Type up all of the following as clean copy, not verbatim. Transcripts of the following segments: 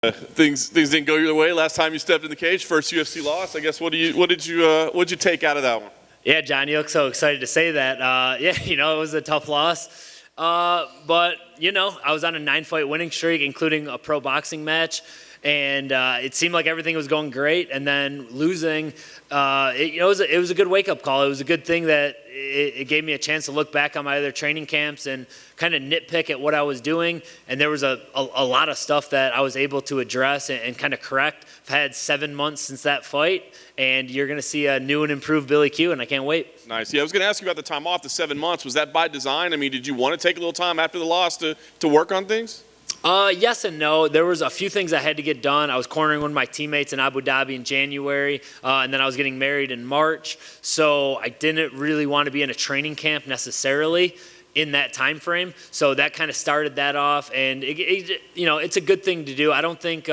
Things didn't go your way last time you stepped in the cage. First UFC loss. I guess what did you take out of that one? Yeah, John, you look so excited to say that. Yeah, it was a tough loss. But I was on a 9-fight winning streak, including a pro boxing match. And it seemed like everything was going great, and then losing, it was a good wake-up call. It was a good thing that it gave me a chance to look back on my other training camps and kind of nitpick at what I was doing. And there was a lot of stuff that I was able to address and kind of correct. I've had 7 months since that fight, and you're going to see a new and improved Billy Q, and I can't wait. Nice. Yeah, I was going to ask you about the time off, the 7 months. Was that by design? I mean, did you want to take a little time after the loss to work on things? Yes and no. There was a few things I had to get done. I was cornering one of my teammates in Abu Dhabi in January, and then I was getting married in March. So I didn't really want to be in a training camp necessarily in that time frame. So that kind of started that off, and it's a good thing to do. I don't think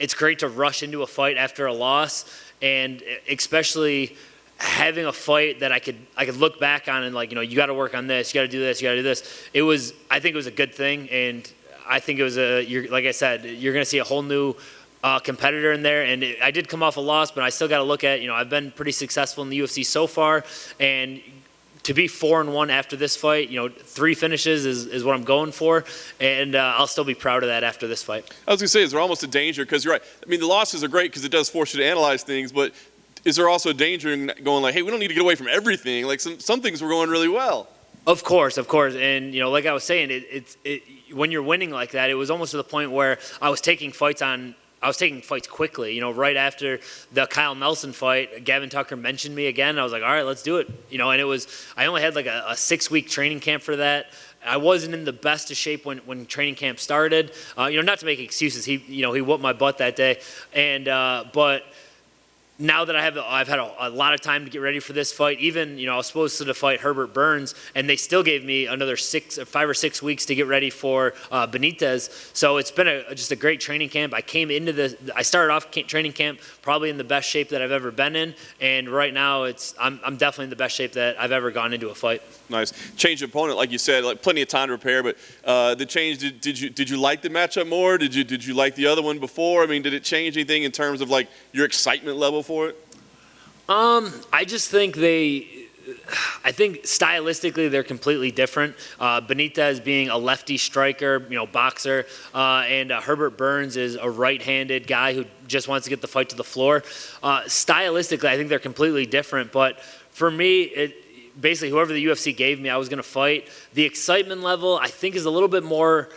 it's great to rush into a fight after a loss, and especially having a fight that I could look back on and you got to work on this, you got to do this, you got to do this. I think it was a good thing, and I think it was like I said, you're going to see a whole new competitor in there. And I did come off a loss, but I still got to look at, I've been pretty successful in the UFC so far. And to be 4-1 after this fight, 3 finishes is what I'm going for. And I'll still be proud of that after this fight. I was going to say, is there almost a danger? Because you're right. I mean, the losses are great because it does force you to analyze things. But is there also a danger in going hey, we don't need to get away from everything? Like some things were going really well. Of course. And, like I was saying, when you're winning like that, it was almost to the point where I was taking fights quickly. Right after the Kyle Nelson fight, Gavin Tucker mentioned me again. I was like, all right, let's do it. And I only had a 6-week training camp for that. I wasn't in the best of shape when training camp started. Not to make excuses. He whooped my butt that day. But now that I've had a lot of time to get ready for this fight. Even I was supposed to fight Herbert Burns, and they still gave me another 5 or 6 weeks to get ready for Benitez. So it's been just a great training camp. I started off training camp probably in the best shape that I've ever been in, and right now I'm definitely in the best shape that I've ever gone into a fight. Nice. Change of opponent, like you said, plenty of time to prepare. But the change, did you like the matchup more? Did you like the other one before? I mean, did it change anything in terms of your excitement level for it? I just think I think stylistically they're completely different. Benitez being a lefty striker, boxer, and Herbert Burns is a right-handed guy who just wants to get the fight to the floor. Stylistically, I think they're completely different. But for me, basically whoever the UFC gave me, I was going to fight. The excitement level, I think, is a little bit more.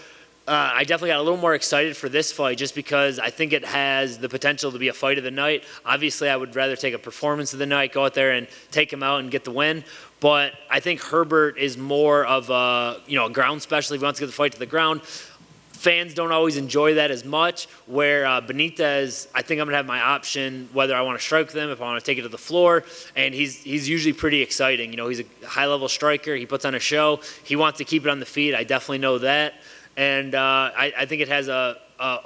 I definitely got a little more excited for this fight just because I think it has the potential to be a fight of the night. Obviously, I would rather take a performance of the night, go out there and take him out and get the win. But I think Herbert is more of a ground specialist. He wants to get the fight to the ground. Fans don't always enjoy that as much, where Benitez, I think I'm going to have my option whether I want to strike with him, if I want to take it to the floor, and he's usually pretty exciting. He's a high-level striker. He puts on a show. He wants to keep it on the feet. I definitely know that. And I think it has a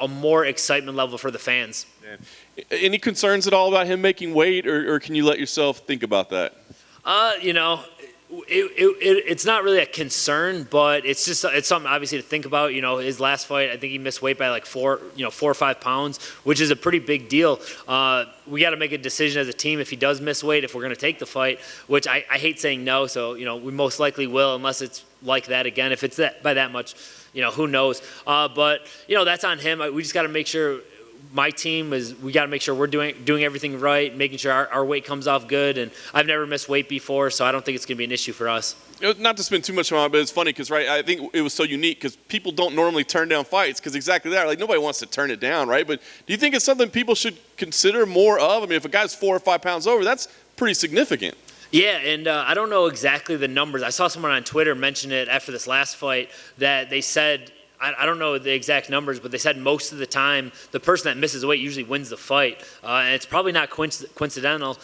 more excitement level for the fans. Yeah. Any concerns at all about him making weight, or can you let yourself think about that? It's not really a concern, but it's something obviously to think about. His last fight, I think he missed weight by 4 or 5 pounds, which is a pretty big deal. We got to make a decision as a team if he does miss weight, if we're going to take the fight, which I hate saying no. So, we most likely will, unless it's like that again. If it's by that much, who knows? But that's on him. We just got to make sure. My team we got to make sure we're doing everything right, making sure our weight comes off good. And I've never missed weight before, so I don't think it's going to be an issue for us. Not to spend too much time on it, but it's funny because, right, I think it was so unique because people don't normally turn down fights because exactly that. Nobody wants to turn it down, right? But do you think it's something people should consider more of? I mean, if a guy's 4 or 5 pounds over, that's pretty significant. Yeah, and I don't know exactly the numbers. I saw someone on Twitter mention it after this last fight that they said, I don't know the exact numbers, but they said most of the time the person that misses weight usually wins the fight. And it's probably not coincidental.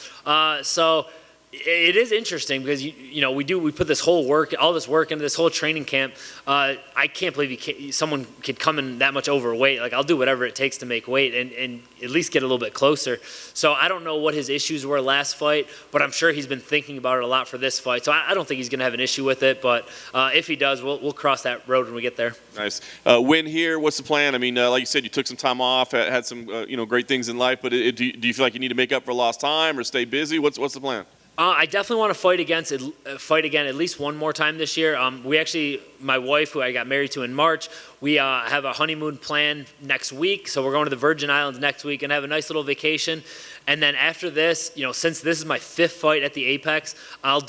So It is interesting because we put this whole work, all this work into this whole training camp. I can't believe someone could come in that much overweight. Like, I'll do whatever it takes to make weight and at least get a little bit closer. So I don't know what his issues were last fight, but I'm sure he's been thinking about it a lot for this fight. So I don't think he's going to have an issue with it. But if he does, we'll cross that road when we get there. Nice. Win here. What's the plan? I mean, like you said, you took some time off, had some great things in life. But do you feel like you need to make up for lost time or stay busy? What's the plan? I definitely want to fight again at least one more time this year. My wife, who I got married to in March, we have a honeymoon planned next week. So we're going to the Virgin Islands next week and have a nice little vacation. And then after this, since this is my 5th fight at the Apex, I'll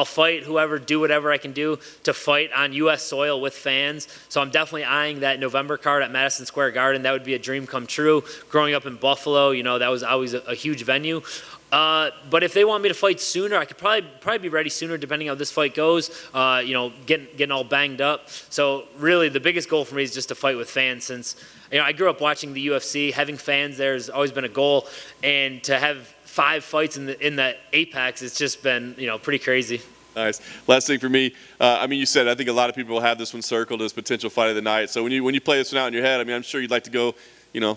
fight whoever, do whatever I can do to fight on U.S. soil with fans. So I'm definitely eyeing that November card at Madison Square Garden. That would be a dream come true. Growing up in Buffalo, that was always a huge venue. But if they want me to fight sooner, I could probably be ready sooner, depending on how this fight goes. Getting all banged up. So really, the biggest goal for me is just to fight with fans. Since I grew up watching the UFC, having fans there has always been a goal, and to have 5 fights in the Apex, it's just been pretty crazy. Nice. Last thing for me, you said I think a lot of people will have this one circled as potential fight of the night. So when you play this one out in your head, I'm sure you'd like to go,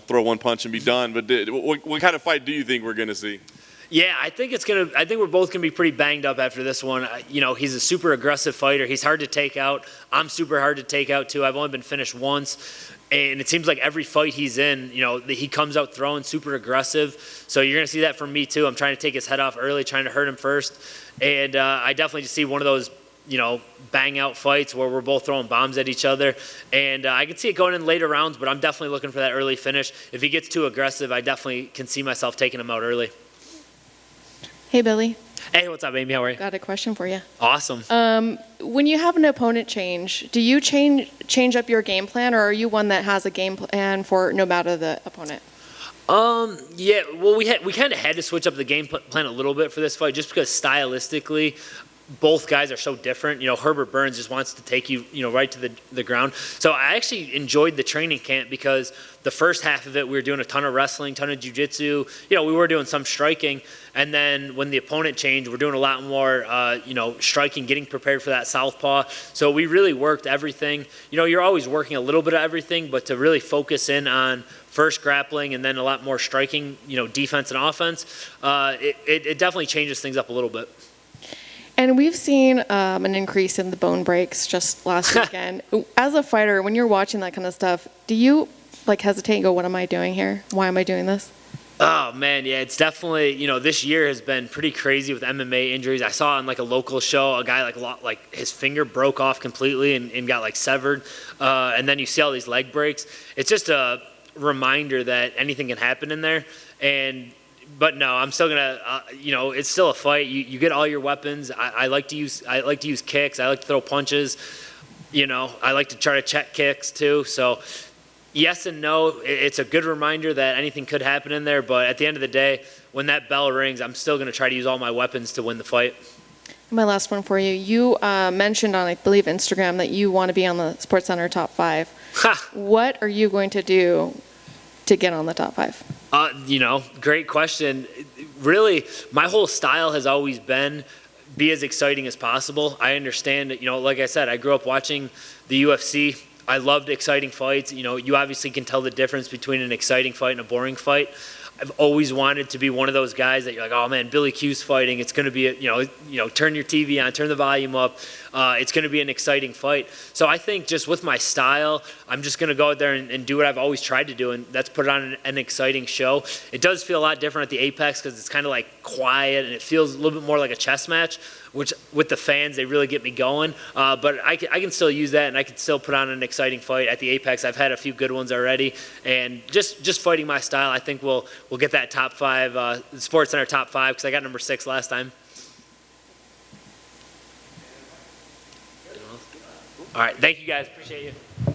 throw one punch and be done. But what kind of fight do you think we're going to see? Yeah, I think we're both gonna be pretty banged up after this one. He's a super aggressive fighter. He's hard to take out. I'm super hard to take out too. I've only been finished once, and it seems like every fight he's in, he comes out throwing super aggressive. So you're gonna see that from me too. I'm trying to take his head off early, trying to hurt him first, and I definitely just see one of those bang out fights where we're both throwing bombs at each other. And I can see it going in later rounds, but I'm definitely looking for that early finish. If he gets too aggressive, I definitely can see myself taking him out early. Hey, Billy. Hey, what's up, Amy? How are you? Got a question for you. Awesome. When you have an opponent change, do you change up your game plan, or are you one that has a game plan for no matter the opponent? Yeah, well, we kind of had to switch up the game plan a little bit for this fight, just because stylistically, both guys are so different. Herbert Burns just wants to take you, right to the ground. So I actually enjoyed the training camp because the first half of it, we were doing a ton of wrestling, ton of jiu-jitsu. We were doing some striking. And then when the opponent changed, we're doing a lot more, striking, getting prepared for that southpaw. So we really worked everything. You're always working a little bit of everything, but to really focus in on first grappling and then a lot more striking, defense and offense, it definitely changes things up a little bit. And we've seen an increase in the bone breaks just last weekend. As a fighter, when you're watching that kind of stuff, do you hesitate and go, what am I doing here? Why am I doing this? Oh, man, yeah, it's definitely, this year has been pretty crazy with MMA injuries. I saw on a local show a guy his finger broke off completely and got severed. And then you see all these leg breaks. It's just a reminder that anything can happen in there. But no, I'm still gonna. It's still a fight. You get all your weapons. I like to use kicks. I like to throw punches. I like to try to check kicks too. So yes and no. It's a good reminder that anything could happen in there. But at the end of the day, when that bell rings, I'm still gonna try to use all my weapons to win the fight. My last one for you. You mentioned on, I believe, Instagram that you want to be on the SportsCenter top 5. What are you going to do to get on the top 5? Great question. Really, my whole style has always been be as exciting as possible. I understand that, like I said, I grew up watching the UFC. I loved exciting fights. You obviously can tell the difference between an exciting fight and a boring fight. I've always wanted to be one of those guys that you're like, oh man, Billy Q's fighting. It's going to be, turn your TV on, turn the volume up. It's going to be an exciting fight. So I think just with my style, I'm just going to go out there and do what I've always tried to do, and that's put on an exciting show. It does feel a lot different at the Apex because it's kind of quiet and it feels a little bit more like a chess match, which with the fans, they really get me going. But I can still use that, and I can still put on an exciting fight at the Apex. I've had a few good ones already, and just fighting my style, I think we'll get that top 5, SportsCenter top 5, because I got number 6 last time. All right, thank you guys. Appreciate you.